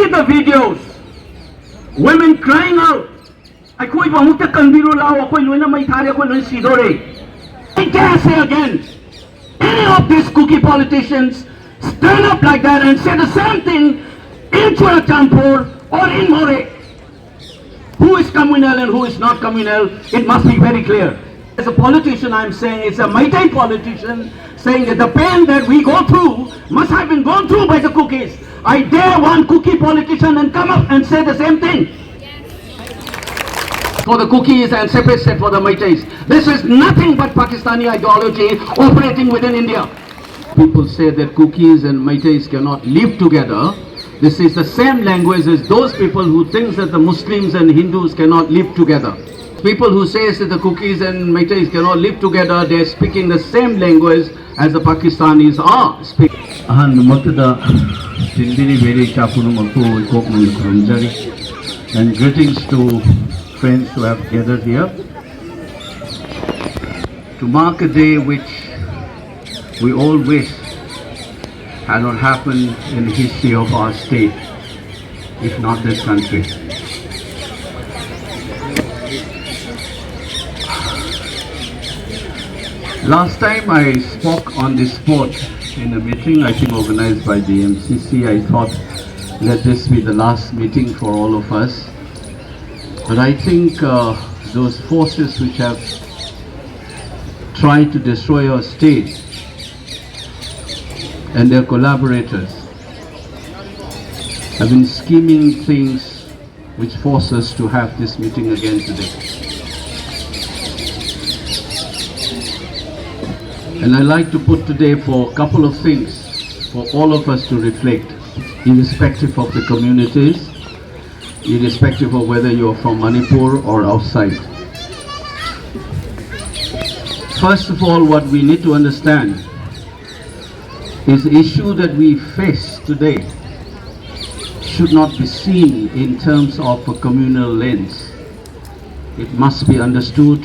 see the videos. Women crying out. I dare say again, any of these Kuki politicians stand up like that and say the same thing in Churachampur or in More. Who is communal and who is not communal, it must be very clear. As a politician, I'm saying, it's a Maitai politician saying that the pain that we go through must have been gone through by the Kukis. I dare one Kuki politician and come up and say the same thing. For the Kukis and separate state for the Maitais. This is nothing but Pakistani ideology operating within India. People say that Kukis and Maitais cannot live together. This is the same language as those people who think that the Muslims and Hindus cannot live together. People who say that the Kukis and Maitais cannot live together, they are speaking the same language as the Pakistanis are speaking. And greetings to friends who have gathered here to mark a day which we all wish had not happened in the history of our state, if not this country. Last time I spoke on this spot in a meeting, I think organized by the MCC. I thought, let this be the last meeting for all of us. But I think those forces which have tried to destroy our state and their collaborators have been scheming things which force us to have this meeting again today. And I like to put today for a couple of things for all of us to reflect, irrespective of the communities, irrespective of whether you're from Manipur or outside. First of all, what we need to understand is the issue that we face today should not be seen in terms of a communal lens. It must be understood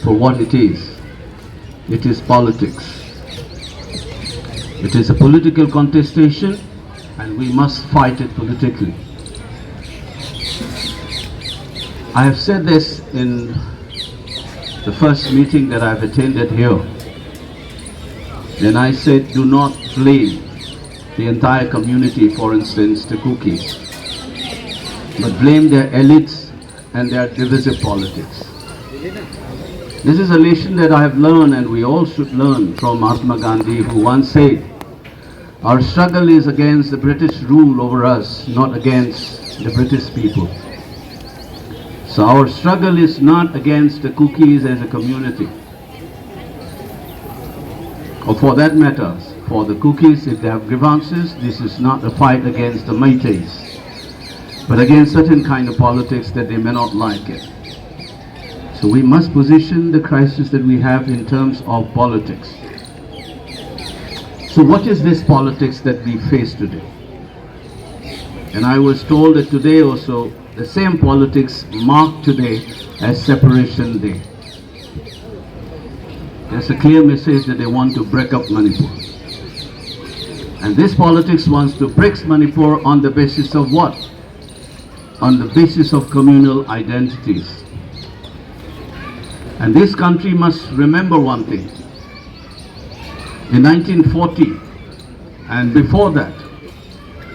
for what it is. It is politics. It is a political contestation, and we must fight it politically. I have said this in the first meeting that I've attended here. Then I said, do not blame the entire community, for instance, the Kukis, but blame their elites and their divisive politics. This is a lesson that I have learned, and we all should learn from Mahatma Gandhi, who once said, our struggle is against the British rule over us, not against the British people. So our struggle is not against the Kukis as a community. Or for that matter, for the Kukis, if they have grievances, this is not a fight against the Maitais, but against certain kind of politics that they may not like it. So we must position the crisis that we have in terms of politics. So what is this politics that we face today? And I was told that today also, the same politics marked today as Separation Day. There's a clear message that they want to break up Manipur. And this politics wants to break Manipur on the basis of what? On the basis of communal identities. And this country must remember one thing. In 1940 and before that,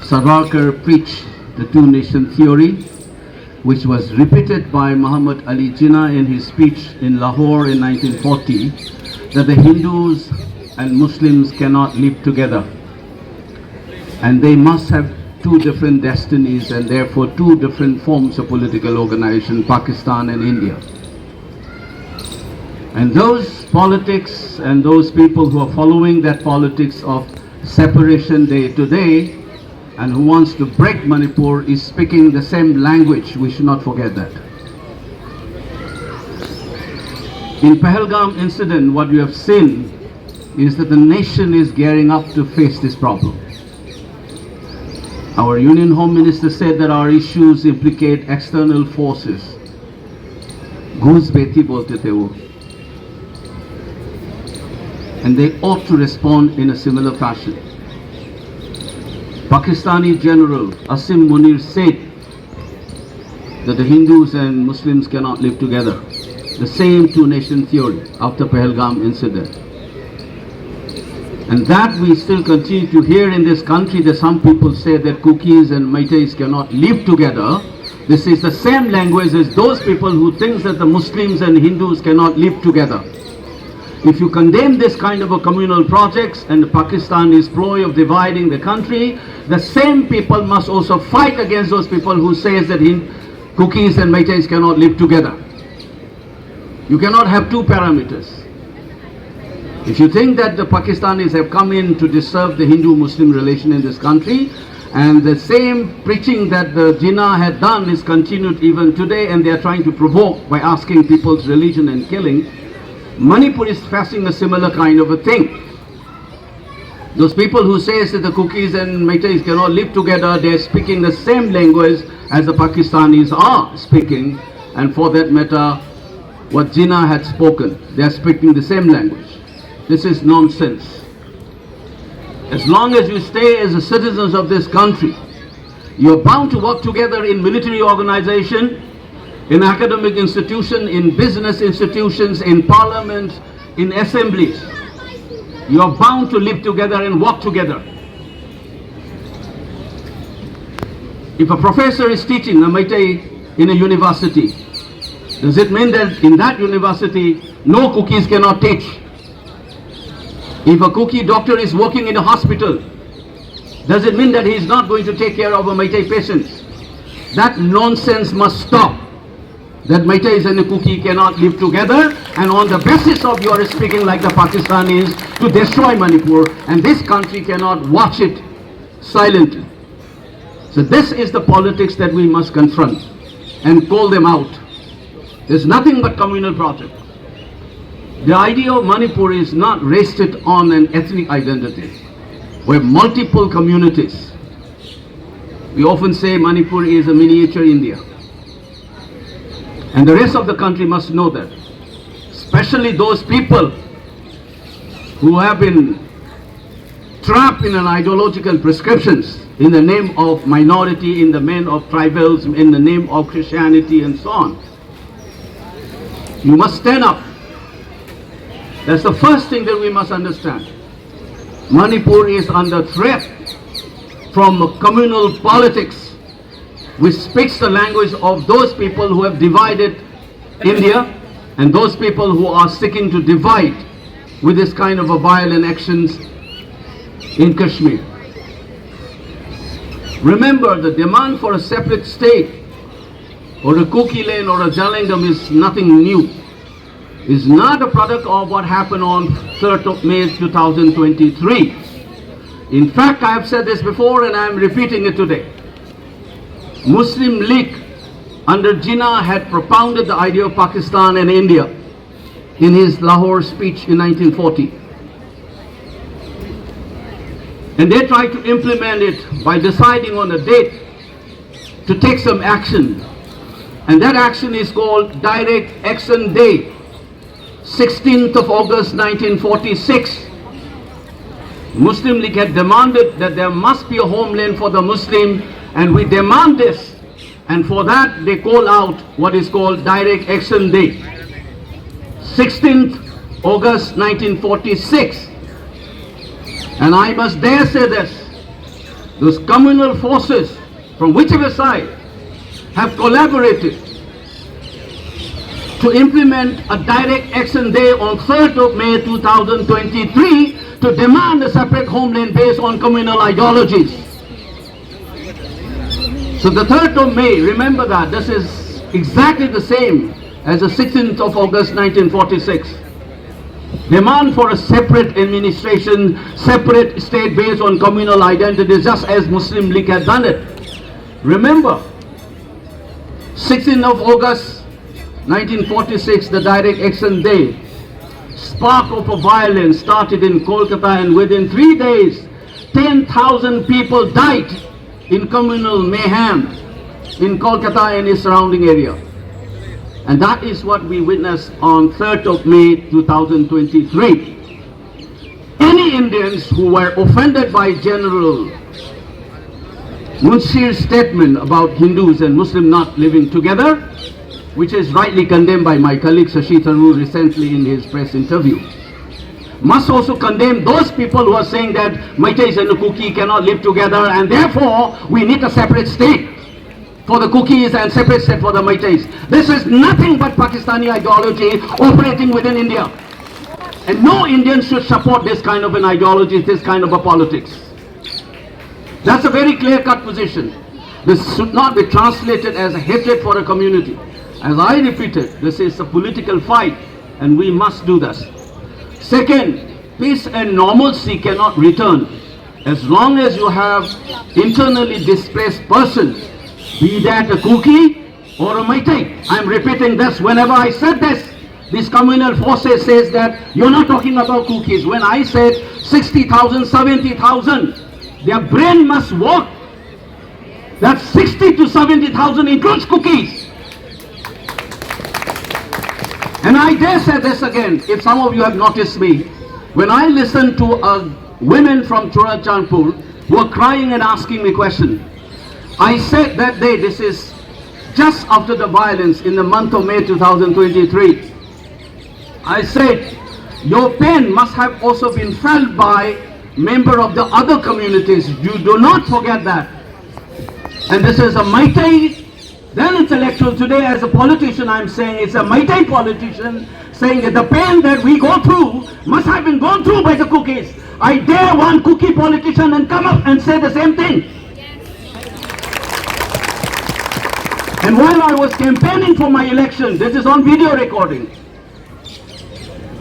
Savarkar preached the two-nation theory, which was repeated by Muhammad Ali Jinnah in his speech in Lahore in 1940, that the Hindus and Muslims cannot live together. And they must have two different destinies and therefore two different forms of political organization, Pakistan and India. And those politics and those people who are following that politics of Separation Day today and who wants to break Manipur is speaking the same language. We should not forget that. In Pahalgam incident, what we have seen is that the nation is gearing up to face this problem. Our Union Home Minister said that our issues implicate external forces. Ghus beti bolte the wo. And they ought to respond in a similar fashion. Pakistani General Asim Munir said that the Hindus and Muslims cannot live together. The same two-nation theory after Pahalgam incident. And that we still continue to hear in this country, that some people say that Kukis and Meiteis cannot live together. This is the same language as those people who think that the Muslims and Hindus cannot live together. If you condemn this kind of a communal projects and Pakistan's ploy of dividing the country, the same people must also fight against those people who say that Kukis and Meiteis cannot live together. You cannot have two parameters. If you think that the Pakistanis have come in to disturb the Hindu-Muslim relation in this country, and the same preaching that the Jinnah had done is continued even today, and they are trying to provoke by asking people's religion and killing, Manipur is facing a similar kind of a thing. Those people who say that the Kukis and Meiteis cannot live together, they are speaking the same language as the Pakistanis are speaking, and for that matter, what Jinnah had spoken, they are speaking the same language. This is nonsense. As long as you stay as the citizens of this country, you are bound to work together in military organization, in academic institution, in business institutions, in parliament, in assemblies. You are bound to live together and work together. If a professor is teaching a Meitei in a university, does it mean that in that university no Kukis cannot teach? If a Kuki doctor is working in a hospital, does it mean that he is not going to take care of a Meitei patient? That nonsense must stop. That Meiteis and a Kuki cannot live together, and on the basis of your speaking like the Pakistanis to destroy Manipur, and this country cannot watch it silently. So this is the politics that we must confront and call them out. There's nothing but communal project. The idea of Manipur is not rested on an ethnic identity. We have multiple communities. We often say Manipur is a miniature India. And the rest of the country must know that. Especially those people who have been trapped in an ideological prescriptions in the name of minority, in the name of tribals, in the name of Christianity and so on. You must stand up. That's the first thing that we must understand. Manipur is under threat from communal politics, which speaks the language of those people who have divided India and those people who are seeking to divide with this kind of a violent actions in Kashmir. Remember, the demand for a separate state or a Kuki Lane or a Jalingam is nothing new. It's not a product of what happened on 3rd of May 2023. In fact, I have said this before and I am repeating it today. Muslim League under Jinnah had propounded the idea of Pakistan and India in his Lahore speech in 1940. And they tried to implement it by deciding on a date to take some action. And that action is called Direct Action Day, 16th of August 1946. Muslim League had demanded that there must be a homeland for the Muslim, and we demand this, and for that they call out what is called Direct Action Day, 16th August 1946. And I must dare say this, those communal forces from whichever side have collaborated to implement a Direct Action Day on 3rd of May 2023 to demand a separate homeland based on communal ideologies. So the 3rd of May, remember that, this is exactly the same as the 16th of August 1946. Demand for a separate administration, separate state based on communal identities, just as Muslim League had done it. Remember, 16th of August 1946, the Direct Action Day, spark of a violence started in Kolkata, and within 3 days, 10,000 people died in communal mayhem in Kolkata and its surrounding area. And that is what we witnessed on 3rd of May 2023. Any Indians who were offended by General Munshir's statement about Hindus and Muslims not living together, which is rightly condemned by my colleague Shashi Tharoor recently in his press interview, must also condemn those people who are saying that Meiteis and the Kuki cannot live together and therefore we need a separate state for the Kukis and separate state for the Meiteis. This is nothing but Pakistani ideology operating within India. And no Indian should support this kind of an ideology, this kind of a politics. That's a very clear-cut position. This should not be translated as a hatred for a community. As I repeated, this is a political fight and we must do this. Second, peace and normalcy cannot return as long as you have internally displaced persons, be that a Kuki or a Meitei. I'm repeating this. Whenever I said this, these communal forces says that you're not talking about Kukis. When I said 60,000, 70,000, their brain must work. That 60 to 70,000 includes Kukis. And I dare say this again, if some of you have noticed me, when I listen to women from Churachandpur who are crying and asking me questions, I said that day, this is just after the violence in the month of May 2023, I said, your pain must have also been felt by members of the other communities. You do not forget that. And this is a Meitei, then intellectual. Today as a politician I'm saying it's a Meitei politician saying that the pain that we go through must have been gone through by the Kukis. I dare one Kuki politician and come up and say the same thing. And while I was campaigning for my election, this is on video recording,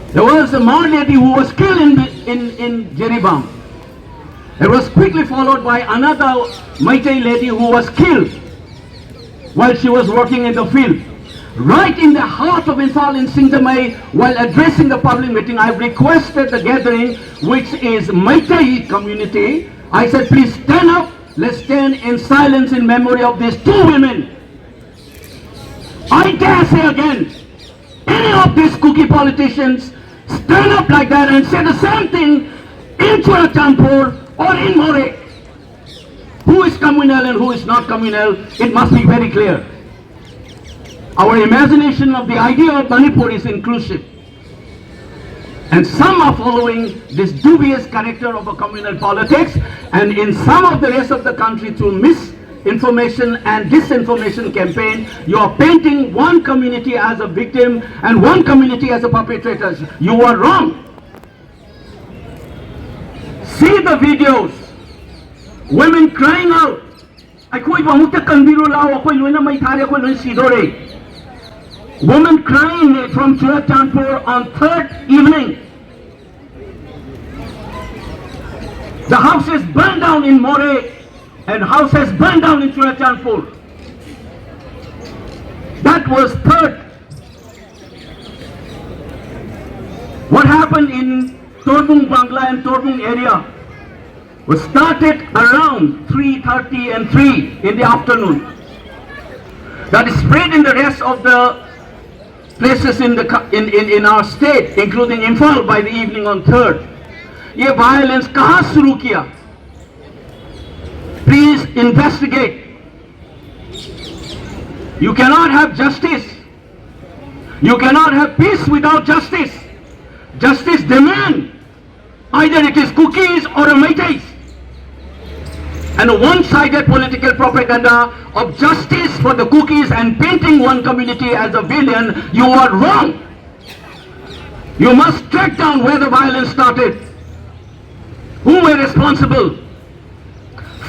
there was a Mar lady who was killed in Jeribam. It was quickly followed by another Meitei lady who was killed while she was working in the field. Right in the heart of Imphal in Singdamai, while addressing the public meeting, I requested the gathering, which is Meitei community. I said, please stand up. Let's stand in silence in memory of these two women. I dare say again, any of these Kuki politicians stand up like that and say the same thing in Churachandpur or in More. Who is communal and who is not communal, it must be very clear. Our imagination of the idea of Manipur is inclusive. And some are following this dubious character of a communal politics, and in some of the rest of the country through misinformation and disinformation campaign, you are painting one community as a victim and one community as a perpetrator. You are wrong. See the videos. Women crying out. Women crying from Churachandpur on third evening. The house is burned down in More and house has burned down in Churachandpur. That was third. What happened in Torbung Bangla and Torbung area was started around 3:30 and 3 in the afternoon. That is spread in the rest of the places in our state, including Imphal by the evening on 3rd. Ye violence kahan shuru kiya? Please investigate. You cannot have justice. You cannot have peace without justice. Justice demand either it is Kukis or a Meiteis. And a one-sided political propaganda of justice for the Kukis and painting one community as a villain, you are wrong. You must track down where the violence started. Who were responsible?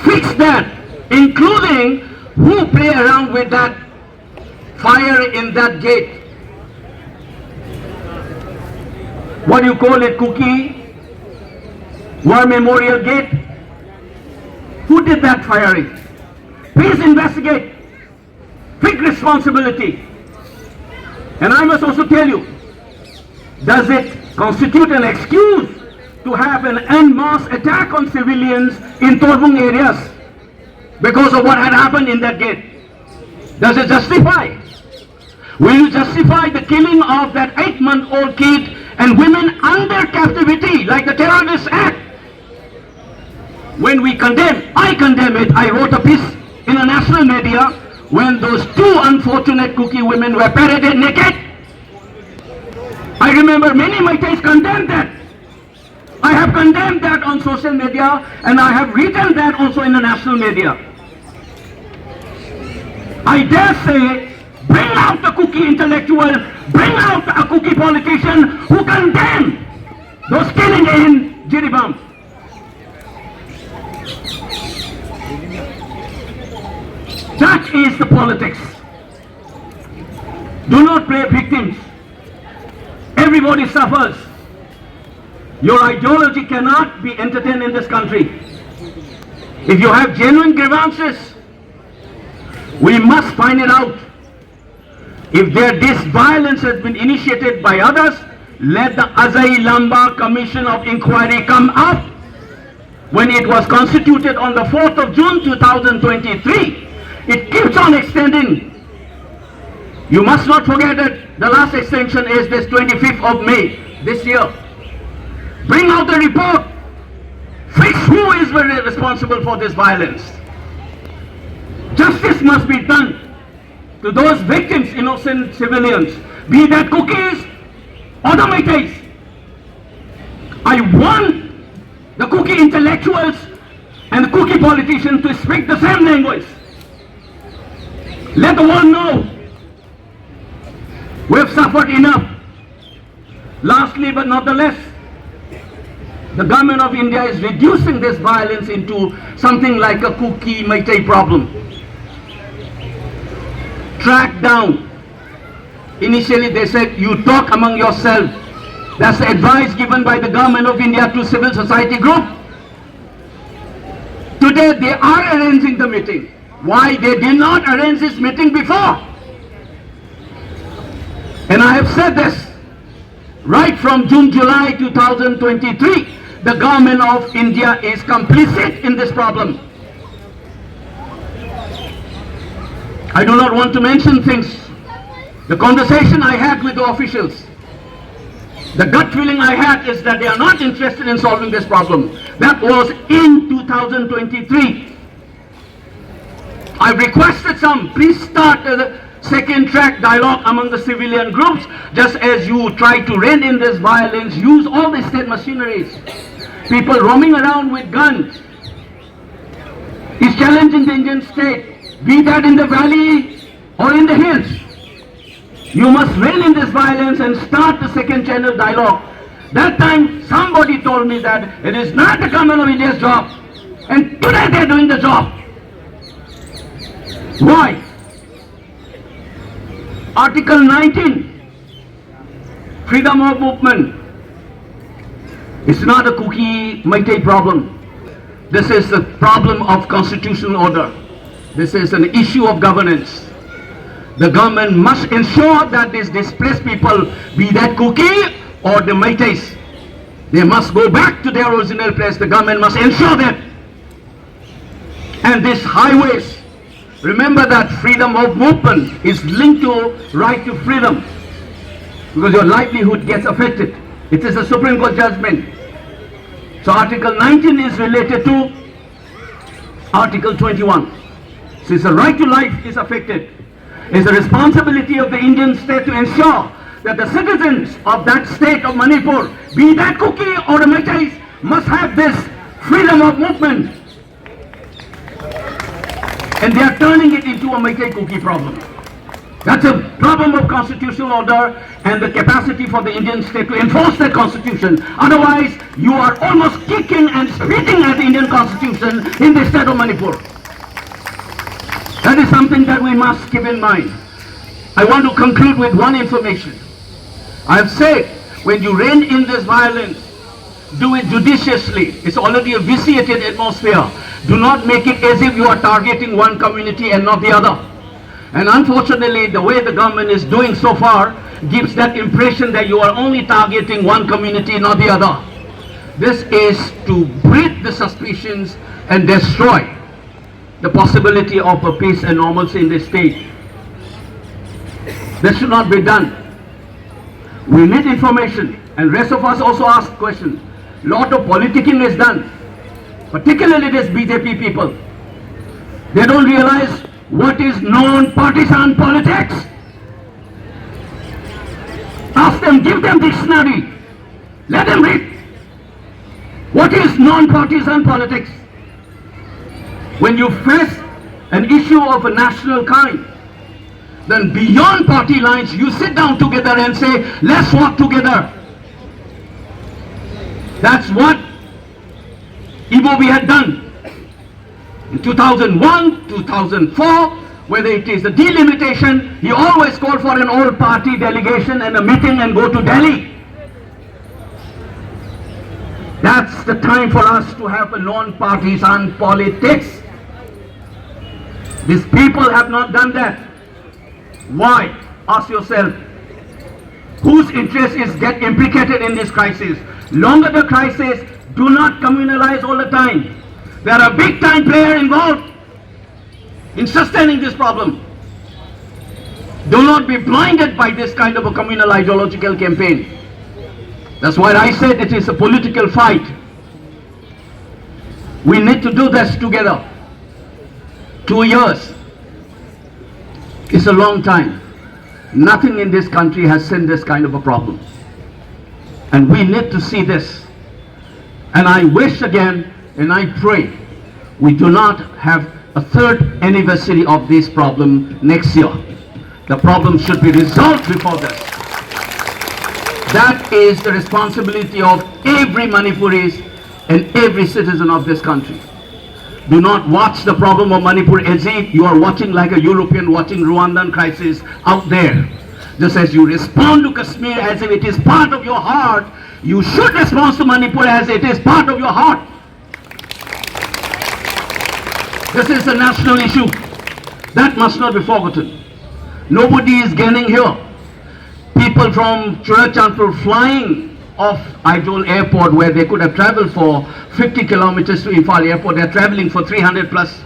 Fix that, including who play around with that fire in that gate. What do you call it, Kuki? War Memorial Gate? Who did that firing? Please investigate. Take responsibility. And I must also tell you, does it constitute an excuse to have an en masse attack on civilians in Torbung areas because of what had happened in that gate? Does it justify? Will you justify the killing of that 8-month-old kid and women under captivity like the Terrorist Act? when we condemn, I condemn it. I wrote a piece in the national media when those two unfortunate Kuki women were paraded naked. I remember many Meiteis condemned that. I have condemned that on social media, and I have written that also in the national media. I dare say, bring out the Kuki intellectual, bring out a Kuki politician who condemn those killing in Jiribam. That is the politics. Do not play victims. Everybody suffers. Your ideology cannot be entertained in this country. If you have genuine grievances, we must find it out. If this violence has been initiated by others, let the Ajai Lamba Commission of Inquiry come up. When it was constituted on the 4th of June 2023, it keeps on extending. You must not forget that the last extension is this 25th of May this year. Bring out the report. Fix who is responsible for this violence. Justice must be done to those victims, innocent civilians, be that Kukis or the Meiteis. I want the Kuki intellectuals and the Kuki politicians to speak the same language. Let the world know we have suffered enough. Lastly but not the least, the government of India is reducing this violence into something like a Kuki Meitei problem. Track down. Initially they said, you talk among yourselves. That's the advice given by the government of India to civil society group. Today they are arranging the meeting. Why they did not arrange this meeting before? And I have said this right from June, July 2023. The government of India is complicit in this problem. I do not want to mention things. The conversation I had with the officials, the gut feeling I had is that they are not interested in solving this problem. That was in 2023. I requested some, please start a second track dialogue among the civilian groups, just as you try to rein in this violence, use all the state machineries. People roaming around with guns is challenging the Indian state, be that in the valley or in the hills. You must rein in this violence and start the second channel dialogue. That time somebody told me that it is not the government of India's job, and today they are doing the job. Why? Article 19, freedom of movement. It's not a Kuki Meitei problem. This is a problem of constitutional order. This is an issue of governance. The government must ensure that these displaced people, be that Kuki or the Meiteis, they must go back to their original place. The government must ensure that. And these highways, remember that freedom of movement is linked to right to freedom, because your livelihood gets affected. It is a Supreme Court judgment. So Article 19 is related to Article 21. Since the right to life is affected, it's the responsibility of the Indian state to ensure that the citizens of that state of Manipur, be that Kuki or the Meiteis, must have this freedom of movement. And they are turning it into a Meitei Kuki problem. That's a problem of constitutional order and the capacity for the Indian state to enforce that constitution. Otherwise, you are almost kicking and spitting at the Indian constitution in the state of Manipur. That is something that we must keep in mind. I want to conclude with one information. I have said, when you rein in this violence, do it judiciously. It's already a vitiated atmosphere. Do not make it as if you are targeting one community and not the other. And unfortunately, the way the government is doing so far gives that impression that you are only targeting one community, not the other. This is to breed the suspicions and destroy the possibility of a peace and normalcy in the state. This should not be done. We need information, and rest of us also ask questions. Lot of politicking is done. particularly this BJP people. They don't realize what is non-partisan politics. Ask them, give them dictionary. Let them read. What is non-partisan politics? When you face an issue of a national kind, then beyond party lines, you sit down together and say, let's work together. That's what Ibobi had done. In 2001, 2004, whether it is the delimitation, he always called for an all-party delegation and a meeting and go to Delhi. That's the time for us to have a non-partisan politics. These people have not done that. Why? Ask yourself. Whose interest is get implicated in this crisis? Longer the crisis, do not communalize all the time. There are a big time player involved in sustaining this problem. Do not be blinded by this kind of a communal ideological campaign. That's why I said it is a political fight. We need to do this together. 2 years is a long time. Nothing in this country has seen this kind of a problem. And we need to see this. And I wish again, and I pray, we do not have a third anniversary of this problem next year. The problem should be resolved before this. That is the responsibility of every Manipuris and every citizen of this country. Do not watch the problem of Manipur as if you are watching like a European watching Rwandan crisis out there. Just as you respond to Kashmir as if it is part of your heart, you should respond to Manipur as it is part of your heart. This is a national issue. That must not be forgotten. Nobody is gaining here. People from Churachandpur flying off Aizawl airport where they could have traveled for 50 kilometers to Imphal airport, they are traveling for 300 plus.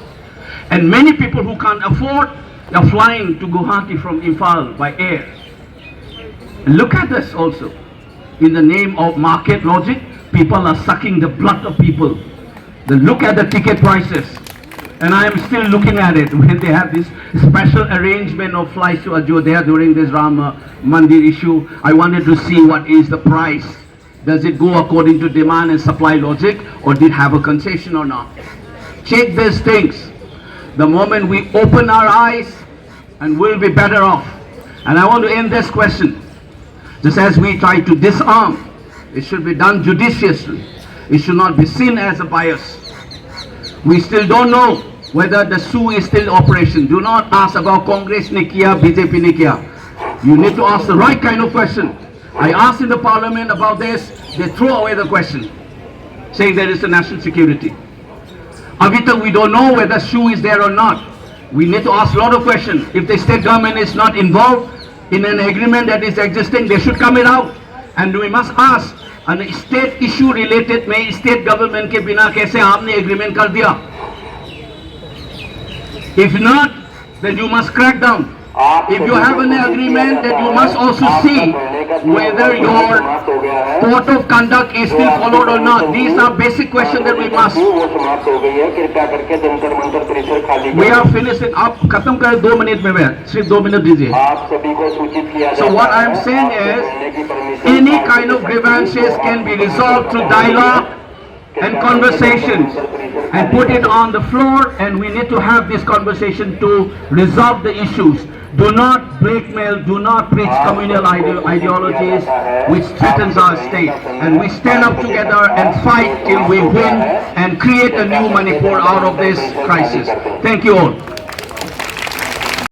And many people who can't afford, they are flying to Guwahati from Imphal by air. And look at this also. In the name of market logic, people are sucking the blood of people. Then look at the ticket prices. And I am still looking at it when they have this special arrangement of flights to Ayodhya during this Ram Mandir issue. I wanted to see what is the price. Does it go according to demand and supply logic, or did it have a concession or not? Check these things. The moment we open our eyes, and we'll be better off. And I want to end this question. Just as we try to disarm, it should be done judiciously. It should not be seen as a bias. We still don't know whether the SU is still in operation. Do not ask about Congress ne kiya, BJP ne kiya. You need to ask the right kind of question. I asked in the parliament about this, they throw away the question, saying there is a national security. Abhi we don't know whether SU is there or not. We need to ask a lot of questions. If the state government is not involved in an agreement that is existing, they should come it out. And we must ask, an state issue related में state government के बिना कैसे आपने agreement कर दिया? If not, then you must crack down. If you have an agreement, then you must also see whether your code of conduct is still followed or not. These are basic questions that we must. We are finishing. आप खत्म करें 2 minute में मैं सिर्फ 2 minute दीजिए. So what I am saying is, any kind of grievances can be resolved through dialogue and conversations, and put it on the floor, and we need to have this conversation to resolve the issues. Do not blackmail, do not preach communal ideologies which threatens our state. And we stand up together and fight till we win and create a new Manipur out of this crisis. Thank you all.